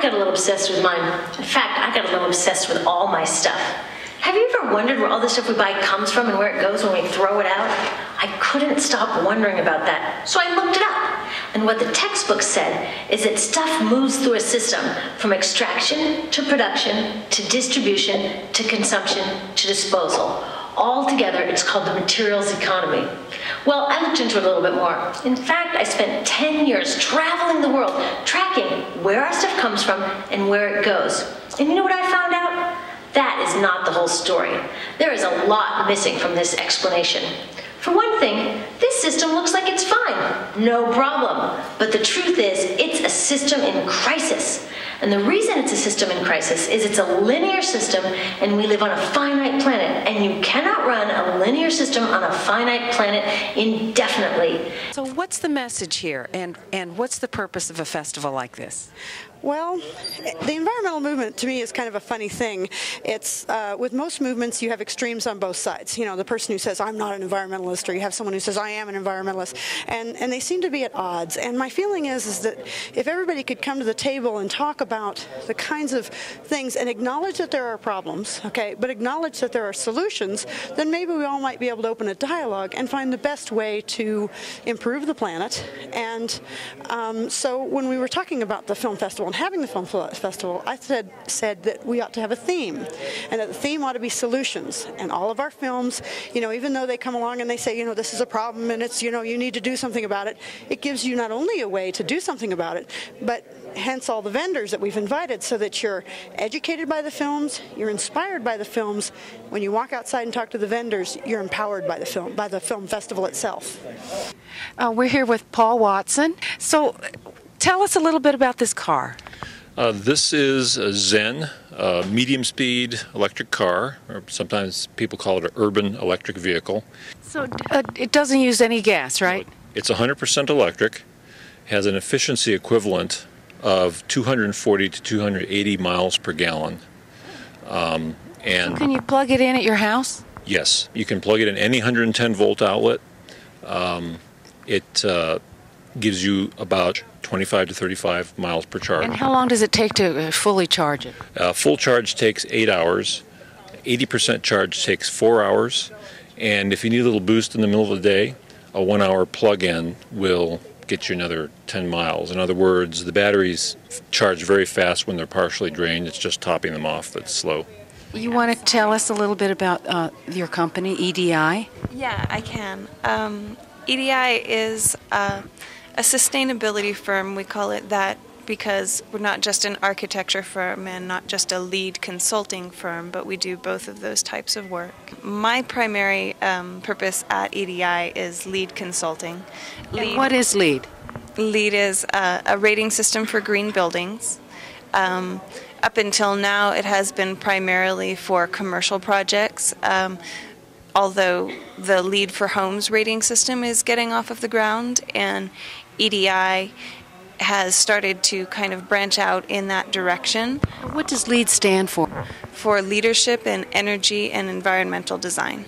got a little obsessed with mine. In fact, I got a little obsessed with all my stuff. Have you ever wondered where all the stuff we buy comes from and where it goes when we throw it out? I couldn't stop wondering about that, so I looked it up. And what the textbook said is that stuff moves through a system from extraction to production to distribution to consumption to disposal. All together, it's called the materials economy. Well, I looked into it a little bit more. In fact, I spent 10 years traveling the world, tracking where our stuff comes from and where it goes. And you know what I found out? That is not the whole story. There is a lot missing from this explanation. For one thing, this system looks like it's fine. No problem. But the truth is, it's a system in crisis. And the reason it's a system in crisis is it's a linear system and we live on a finite planet. And you cannot run a linear system on a finite planet indefinitely. So what's the message here and what's the purpose of a festival like this? Well, the environmental movement to me is kind of a funny thing. It's with most movements you have extremes on both sides. You know, the person who says I'm not an environmentalist, or you have someone who says I am an environmentalist, and they seem to be at odds. And my feeling is that if everybody could come to the table and talk about the kinds of things and acknowledge that there are problems, okay, but acknowledge that there are solutions, then maybe we all might be able to open a dialogue and find the best way to improve the planet. And so when we were talking about the film festival and having the film festival, I said that we ought to have a theme, and that the theme ought to be solutions. And all of our films, you know, even though they come along and they say, you know, this is a problem and it's, you know, you need to do something about it, it gives you not only a way to do something about it, but hence all the vendors that we've invited, so that you're educated by the films, you're inspired by the films. When you walk outside and talk to the vendors, you're empowered by the film festival itself. We're here with Paul Watson. So tell us a little bit about this car. This is a Zen, medium-speed electric car, or sometimes people call it an urban electric vehicle. So it doesn't use any gas, right? It's 100% electric, has an efficiency equivalent of 240 to 280 miles per gallon. So can you plug it in at your house? Yes, you can plug it in any 110-volt outlet. It gives you about 25 to 35 miles per charge. And how long does it take to fully charge it? Full charge takes 8 hours. 80% charge takes 4 hours. And if you need a little boost in the middle of the day, a 1-hour plug-in will get you another 10 miles. In other words, the batteries charge very fast when they're partially drained. It's just topping them off that's slow. You want to tell us a little bit about your company, EDI? Yeah, I can. EDI is a sustainability firm. We call it that because we're not just an architecture firm and not just a lead consulting firm, but we do both of those types of work. My primary purpose at EDI is lead consulting. And what is LEED? LEED is a rating system for green buildings. Up until now, it has been primarily for commercial projects, although the LEED for Homes rating system is getting off of the ground, and EDI has started to kind of branch out in that direction. What does LEED stand for? For leadership in energy and environmental design.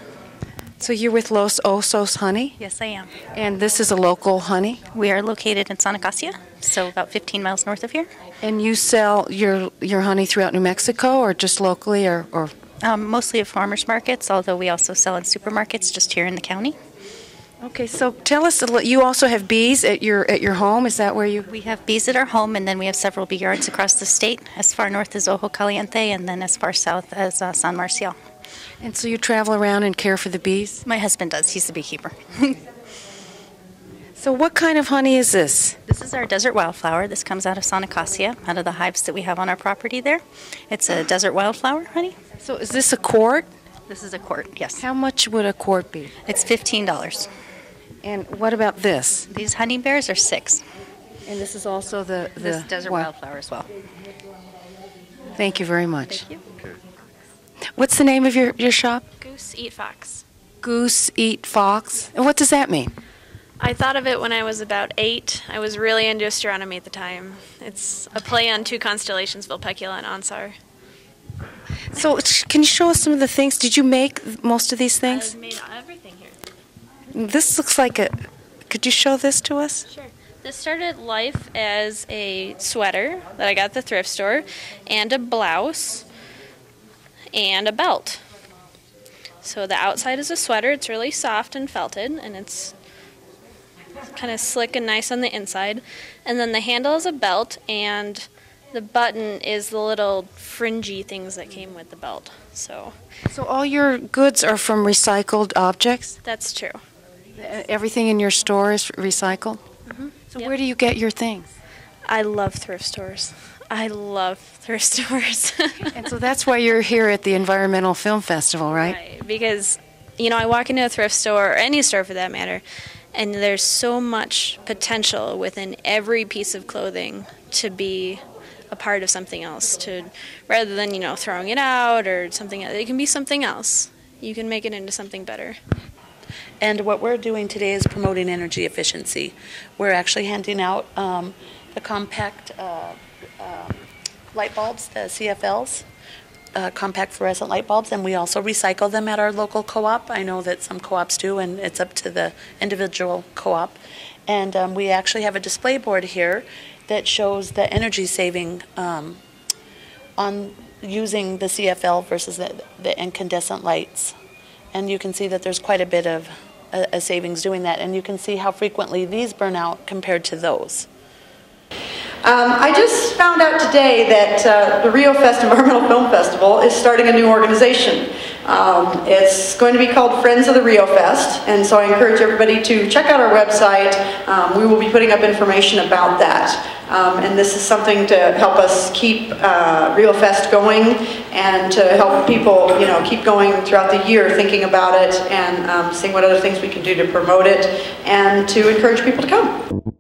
So you're with Los Osos Honey? Yes, I am. And this is a local honey? We are located in San Acacia, so about 15 miles north of here. And you sell your honey throughout New Mexico or just locally or? Mostly at farmers markets, although we also sell in supermarkets just here in the county. Okay, so tell us, you also have bees at your home, is that where you? We have bees at our home, and then we have several bee yards across the state, as far north as Ojo Caliente, and then as far south as San Marcial. And so you travel around and care for the bees? My husband does, he's the beekeeper. So what kind of honey is this? This is our desert wildflower. This comes out of San Acacia, out of the hives that we have on our property there. It's a desert wildflower honey. So is this a quart? This is a quart, yes. How much would a quart be? It's $15. And what about this? These honey bears are $6. And this is also the this desert wildflower as well. Thank you very much. Thank you. What's the name of your shop? Goose Eat Fox. Goose Eat Fox. And what does that mean? I thought of it when I was about 8. I was really into astronomy at the time. It's a play on two constellations, Vulpecula and Onsar. So can you show us some of the things? Did you make most of these things? I've made everything here. This looks like a... Could you show this to us? Sure. This started life as a sweater that I got at the thrift store, and a blouse, and a belt. So the outside is a sweater. It's really soft and felted, and it's kind of slick and nice on the inside. And then the handle is a belt, and the button is the little fringy things that came with the belt. So all your goods are from recycled objects? that's true. Everything in your store is recycled? Mm-hmm. So where do you get your things? I love thrift stores. I love thrift stores. And so that's why you're here at the Environmental Film Festival, right? Right, because, you know, I walk into a thrift store, or any store for that matter, and there's so much potential within every piece of clothing to be a part of something else, rather than, you know, throwing it out or something else. It can be something else. You can make it into something better. And what we're doing today is promoting energy efficiency. We're actually handing out the compact light bulbs, the CFLs, compact fluorescent light bulbs, and we also recycle them at our local co-op. I know that some co-ops do, and it's up to the individual co-op. And we actually have a display board here that shows the energy saving on using the CFL versus the incandescent lights. And you can see that there's quite a bit of a savings doing that, and you can see how frequently these burn out compared to those. I just found out today that the Riofest Environmental Film Festival is starting a new organization. It's going to be called Friends of the Riofest, and so I encourage everybody to check out our website. We will be putting up information about that. And this is something to help us keep Riofest going, and to help people, you know, keep going throughout the year thinking about it, and seeing what other things we can do to promote it and to encourage people to come.